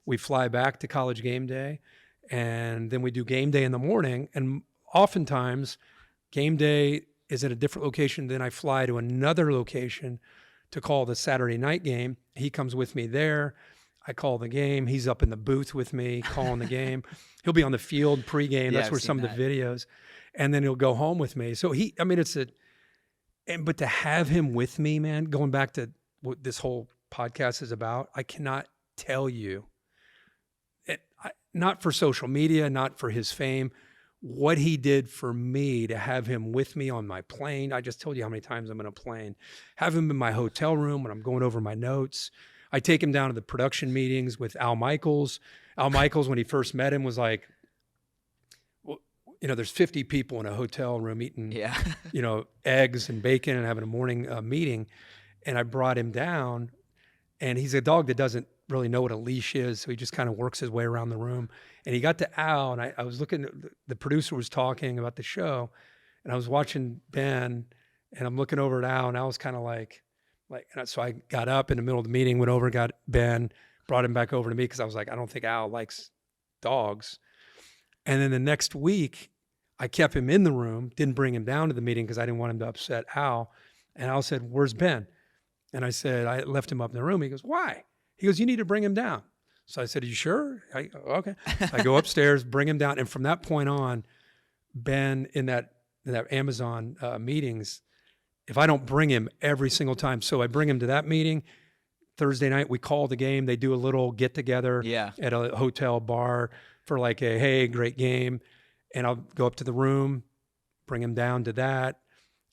We fly back to College GameDay. And then we do game day in the morning. And oftentimes, game day is at a different location. Then I fly to another location to call the Saturday night game. He comes with me there. I call the game. He's up in the booth with me calling the game. He'll be on the field pregame. That's where some of the videos. And then he'll go home with me. So but to have him with me, man, going back to what this whole podcast is about, I cannot tell you. Not for social media, not for his fame, what he did for me to have him with me on my plane. I just told you how many times I'm in a plane. Have him in my hotel room when I'm going over my notes. I take him down to the production meetings with Al Michaels. Al Michaels, when he first met him, was like, there's 50 people in a hotel room eating, eggs and bacon and having a morning meeting. And I brought him down, and he's a dog that doesn't really know what a leash is, so he just kind of works his way around the room. And he got to Al, and I was looking, the producer was talking about the show, and I was watching Ben, and I'm looking over at Al, and Al was kind of like, and so I got up in the middle of the meeting, went over, got Ben, brought him back over to me because I was like, I don't think Al likes dogs. And then the next week, I kept him in the room, didn't bring him down to the meeting because I didn't want him to upset Al. And Al said, "Where's Ben?" And I said, I left him up in the room. He goes, "Why?" He goes, "You need to bring him down." So I said, "Are you sure?" Okay. I go upstairs, bring him down. And from that point on, Ben, in that Amazon meetings, if I don't bring him every single time, so I bring him to that meeting, Thursday night, we call the game. They do a little get together at a hotel bar for like a, hey, great game. And I'll go up to the room, bring him down to that.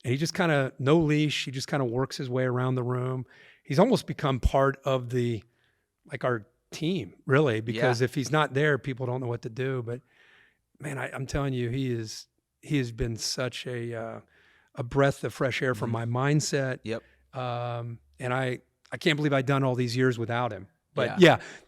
And he just kind of, no leash. He just kind of works his way around the room. He's almost become part of our team, really, because if he's not there, people don't know what to do. But man, I'm telling you, he has been such a breath of fresh air for my mindset. Yep. And I can't believe I've done all these years without him. But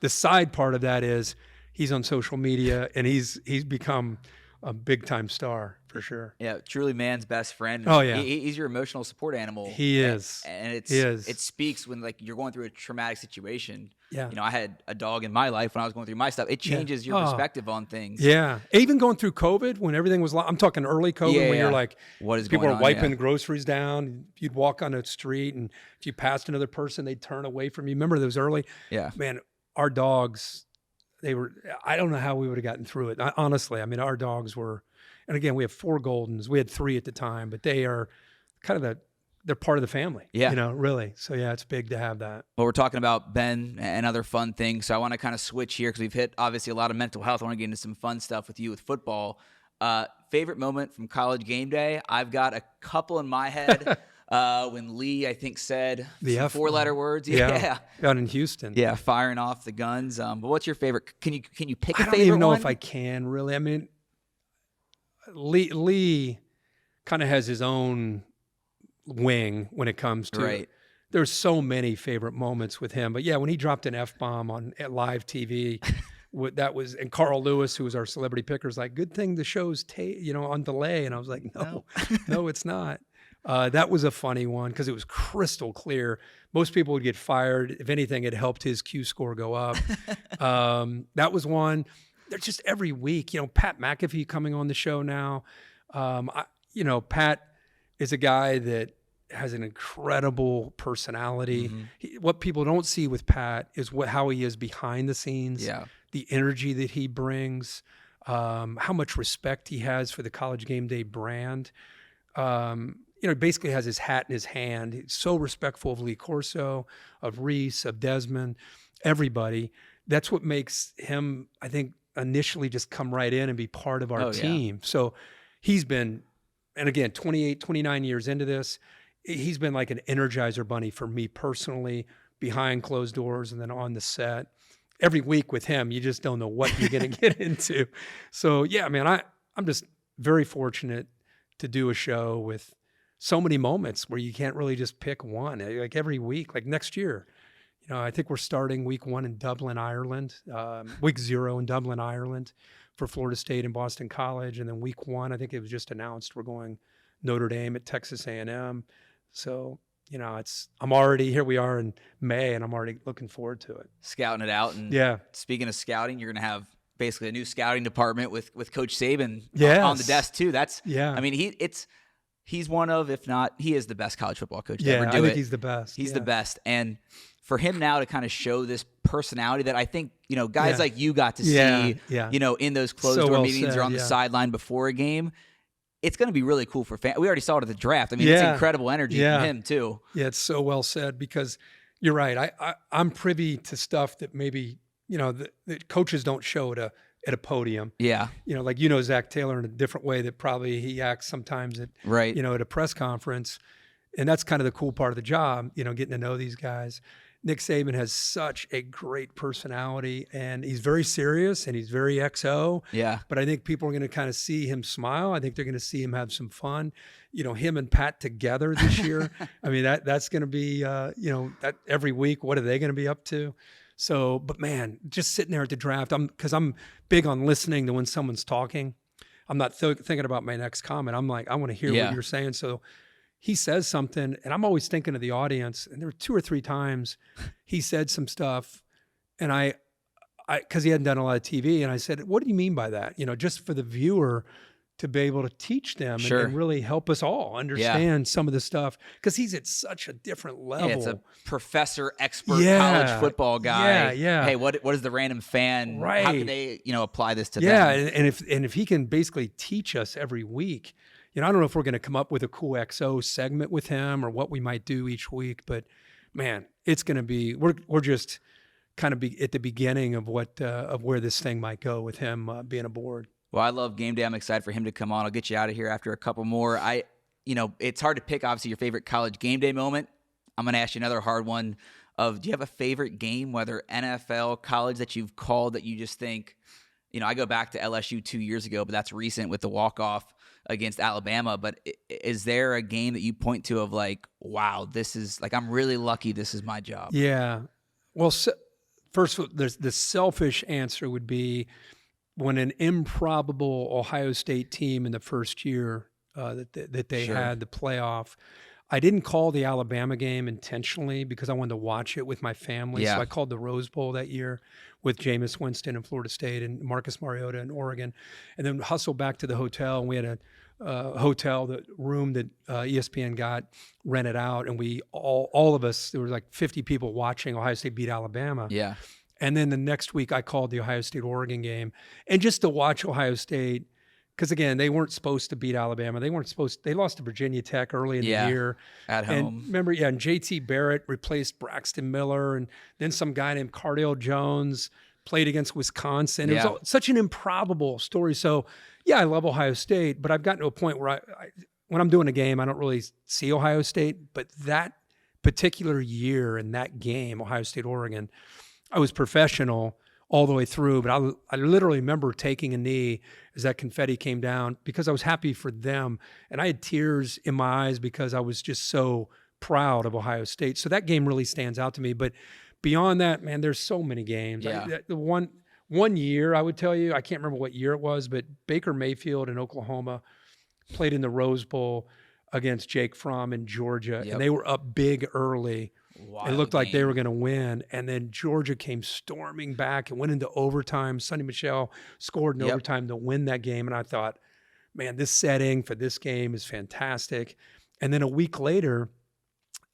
the side part of that is he's on social media and he's become a big time star for sure. Yeah, truly man's best friend. Oh yeah, he's your emotional support animal. He is, and it speaks when like you're going through a traumatic situation. Yeah, I had a dog in my life when I was going through my stuff. It changes your perspective on things. Yeah, even going through COVID when everything was. I'm talking early COVID when you're like, what is people going are on? wiping groceries down. You'd walk on the street, and if you passed another person, they'd turn away from you. Remember those early? Yeah, man, our dogs. I don't know how we would have gotten through it. Honestly, I mean, our dogs were. And again, we have 4 Goldens. We had 3 at the time, but they are kind of they're part of the family. Yeah. Really. So yeah, it's big to have that. Well, we're talking about Ben and other fun things. So I want to kind of switch here because we've hit obviously a lot of mental health. I want to get into some fun stuff with you with football. Favorite moment from College GameDay? I've got a couple in my head. When Lee, I think, said the 4-letter words. Yeah. Out in Houston. Yeah, firing off the guns. But what's your favorite? Can you pick a favorite one? I don't even know if I can really. I mean, Lee kind of has his own wing when it comes to right. There's so many favorite moments with him. But yeah, when he dropped an F-bomb on live TV, that was, and Carl Lewis, who was our celebrity picker, was like, good thing the show's on delay. And I was like, no, it's not. That was a funny one because it was crystal clear. Most people would get fired. If anything, it helped his Q score go up. That was one. They're just every week, Pat McAfee coming on the show now. Pat is a guy that has an incredible personality. Mm-hmm. What people don't see with Pat is how he is behind the scenes, the energy that he brings, how much respect he has for the College GameDay brand. He basically has his hat in his hand. He's so respectful of Lee Corso, of Reese, of Desmond, everybody. That's what makes him, I think, initially just come right in and be part of our team. Yeah. So he's been, and again, 28, 29 years into this, he's been like an Energizer bunny for me personally, behind closed doors and then on the set. Every week with him, you just don't know what you're going to get into. So yeah, man, I'm just very fortunate to do a show with so many moments where you can't really just pick one. Like every week, like next year, I think we're starting week 1 in Dublin, Ireland, week 0 in Dublin, Ireland for Florida State and Boston College. And then week 1, I think it was just announced we're going Notre Dame at Texas A&M. So, I'm already, here we are in May, and I'm already looking forward to it. Scouting it out. And speaking of scouting, you're going to have basically a new scouting department with Coach Saban on the desk too. I mean, he's one of, if not, he is the best college football coach to ever do it. I think he's the best. He's the best. And for him now to kind of show this personality that I think, guys like you got to see, in those closed door meetings or on the sideline before a game, it's going to be really cool for fans. We already saw it at the draft. I mean, it's incredible energy from him too. Yeah, it's so well said because you're right. I'm privy to stuff that maybe, the coaches don't show at a podium. Yeah. Like, Zach Taylor in a different way that probably he acts sometimes at, at a press conference. And that's kind of the cool part of the job, getting to know these guys. Nick Saban has such a great personality, and he's very serious and he's very XO. Yeah. But I think people are going to kind of see him smile. I think they're going to see him have some fun. Him and Pat together this year. I mean, that's going to be, that every week, what are they going to be up to? So, but man, just sitting there at the draft, because I'm big on listening to when someone's talking. I'm not thinking about my next comment. I'm like, I want to hear what you're saying. So he says something, and I'm always thinking of the audience. And there were 2 or 3 times he said some stuff, and I, because he hadn't done a lot of TV, and I said, "What do you mean by that?" Just for the viewer to be able to teach them and really help us all understand some of the stuff, because he's at such a different level. Yeah, it's a professor, expert, college football guy. Yeah. Hey, what is the random fan? Right. How can they, apply this to them? Yeah, and if he can basically teach us every week. I don't know if we're going to come up with a cool XO segment with him or what we might do each week, but man, it's going to be, we're just kind of at the beginning of of where this thing might go with him being aboard. Well, I love Game Day. I'm excited for him to come on. I'll get you out of here after a couple more. It's hard to pick, obviously, your favorite College Game Day moment. I'm going to ask you another hard one do you have a favorite game, whether NFL, college, that you've called that you just think, I go back to LSU 2 years ago, but that's recent with the walk-off against Alabama. But is there a game that you point to of like, wow, this is like, I'm really lucky this is my job? Yeah. Well, first, there's the selfish answer would be when an improbable Ohio State team in the first year that they had the playoff. I didn't call the Alabama game intentionally because I wanted to watch it with my family. Yeah. So I called the Rose Bowl that year with Jameis Winston in Florida State and Marcus Mariota in Oregon, and then hustled back to the hotel. And we had a hotel, the room that ESPN got rented out, and we all of us, there were like 50 people watching Ohio State beat Alabama. Yeah. And then the next week I called the Ohio State-Oregon game, and just to watch Ohio State. Because, again, they weren't supposed to beat Alabama. They lost to Virginia Tech early in the year. At home. And remember, and JT Barrett replaced Braxton Miller. And then some guy named Cardale Jones played against Wisconsin. It was such an improbable story. So, I love Ohio State. But I've gotten to a point where when I'm doing a game, I don't really see Ohio State. But that particular year in that game, Ohio State-Oregon, I was professional all the way through, but I literally remember taking a knee as that confetti came down because I was happy for them. And I had tears in my eyes because I was just so proud of Ohio State. So that game really stands out to me. But beyond that, man, there's so many games. Yeah. One year, I would tell you, I can't remember what year it was, but Baker Mayfield in Oklahoma played in the Rose Bowl against Jake Fromm in Georgia, and they were up big early. It looked like they were going to win, and then Georgia came storming back and went into overtime. Sonny Michel scored in overtime to win that game, and I thought, man, this setting for this game is fantastic. And then a week later,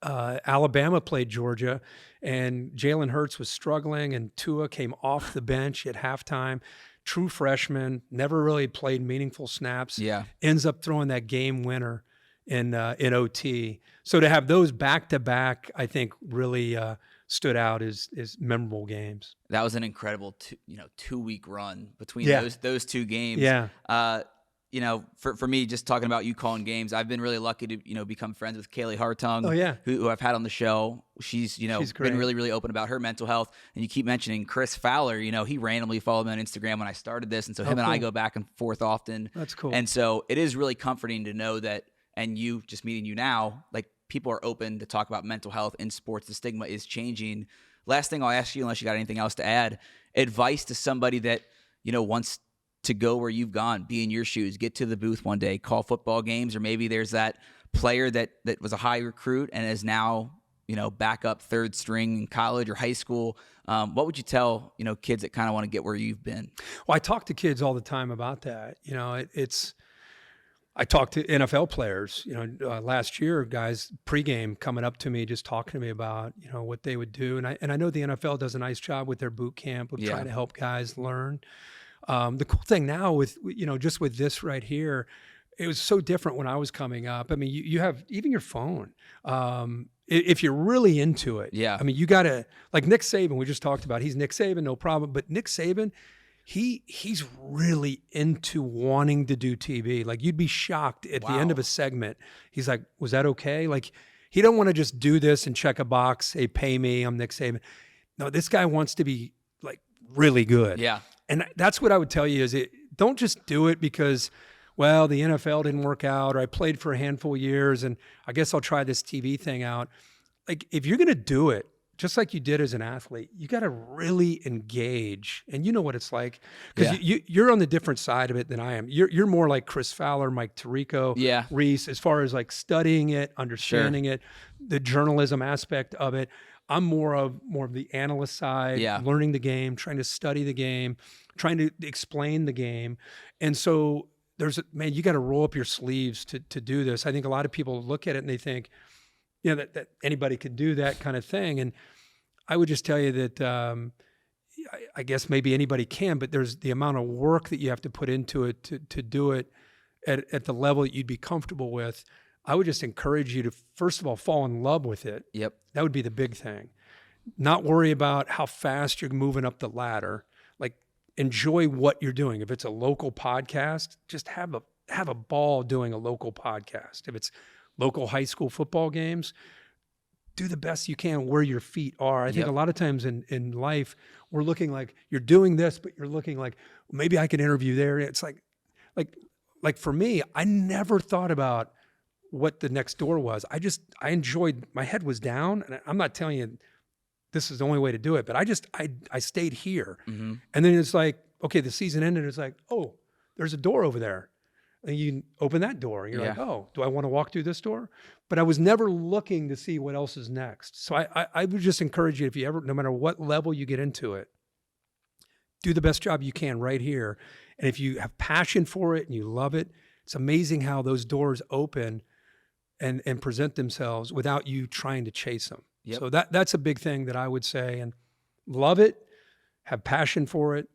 Alabama played Georgia, and Jalen Hurts was struggling, and Tua came off the bench at halftime. True freshman, never really played meaningful snaps. Ends up throwing that game winner in OT. So to have those back to back, I think really stood out as memorable games. That was an incredible 2-week run between those two games. For me, just talking about you calling games, I've been really lucky to become friends with Kaylee Hartung, who I've had on the show. She's been really, really open about her mental health. And you keep mentioning Chris Fowler. He randomly followed me on Instagram when I started this, and so him and I go back and forth often. That's cool. And so it is really comforting to know that. And you, just meeting you now, like, people are open to talk about mental health in sports. The stigma is changing. Last thing I'll ask you, unless you got anything else to add, advice to somebody that, wants to go where you've gone, be in your shoes, get to the booth one day, call football games, or maybe there's that player that was a high recruit and is now, back up third string in college or high school. What would you tell, kids that kind of want to get where you've been? Well, I talk to kids all the time about that. I talked to NFL players, last year, guys pregame coming up to me, just talking to me about, what they would do. And I know the NFL does a nice job with their boot camp of trying to help guys learn. The cool thing now with, just with this right here, it was so different when I was coming up. I mean, you have even your phone. If you're really into it, I mean, you got to, like Nick Saban, we just talked about, he's Nick Saban, no problem. But Nick Saban, he's really into wanting to do TV. Like, you'd be shocked at the end of a segment. He's like, was that okay? Like, he don't want to just do this and check a box. Hey, pay me. I'm Nick Saban. No, this guy wants to be like really good. Yeah. And that's what I would tell you is don't just do it because, well, the NFL didn't work out, or I played for a handful of years and I guess I'll try this TV thing out. Like, if you're going to do it, just like you did as an athlete, you got to really engage. And you know what it's like, because you're on the different side of it than I am. You're more like Chris Fowler, Mike Tirico, Reese, as far as like studying it, understanding it, the journalism aspect of it. I'm more of the analyst side, learning the game, trying to study the game, trying to explain the game. And so you got to roll up your sleeves to do this. I think a lot of people look at it and they think, that anybody could do that kind of thing. And I would just tell you that I guess maybe anybody can, but there's the amount of work that you have to put into it to do it at the level that you'd be comfortable with. I would just encourage you to, first of all, fall in love with it. Yep. That would be the big thing. Not worry about how fast you're moving up the ladder. Like, enjoy what you're doing. If it's a local podcast, just have a ball doing a local podcast. If it's local high school football games, do the best you can where your feet are. I think a lot of times in life, we're looking like you're doing this, but you're looking like, maybe I can interview there. It's like for me, I never thought about what the next door was. I enjoyed, my head was down, and I'm not telling you this is the only way to do it, but I stayed here. And then it's like, okay, the season ended. It's like, oh, there's a door over there. And you open that door, and you're like, oh, do I want to walk through this door? But I was never looking to see what else is next. So I would just encourage you, if you ever, no matter what level you get into it, do the best job you can right here. And if you have passion for it and you love it, it's amazing how those doors open and present themselves without you trying to chase them. Yep. So that's a big thing that I would say. And love it, have passion for it,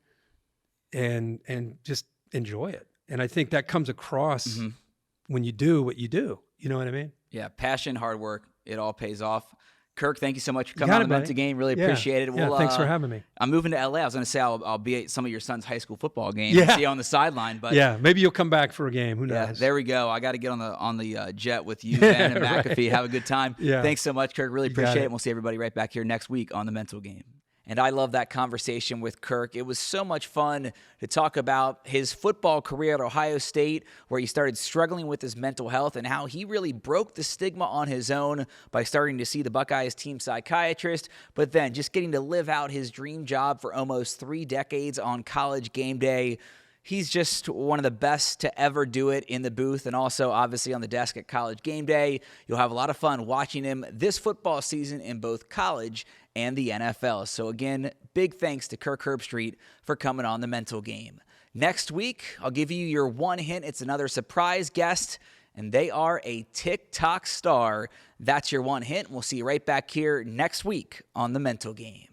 and just enjoy it. And I think that comes across when you do what you do. You know what I mean? Yeah, passion, hard work, it all pays off. Kirk, thank you so much for coming on the Mental Game. Really appreciate it. Well, thanks for having me. I'm moving to LA. I was going to say I'll be at some of your son's high school football games and see you on the sideline. But maybe you'll come back for a game. Who knows? Yeah, there we go. I got to get on the jet with you, Ben, and McAfee. Have a good time. Thanks so much, Kirk. Really appreciate it. And we'll see everybody right back here next week on the Mental Game. And I love that conversation with Kirk. It was so much fun to talk about his football career at Ohio State, where he started struggling with his mental health and how he really broke the stigma on his own by starting to see the Buckeyes team psychiatrist, but then just getting to live out his dream job for almost 3 decades on College GameDay. He's just one of the best to ever do it in the booth and also obviously on the desk at College GameDay. You'll have a lot of fun watching him this football season in both college and the NFL. So again, big thanks to Kirk Herbstreit for coming on the Mental Game. Next week, I'll give you your one hint. It's another surprise guest, and they are a TikTok star. That's your one hint. We'll see you right back here next week on the Mental Game.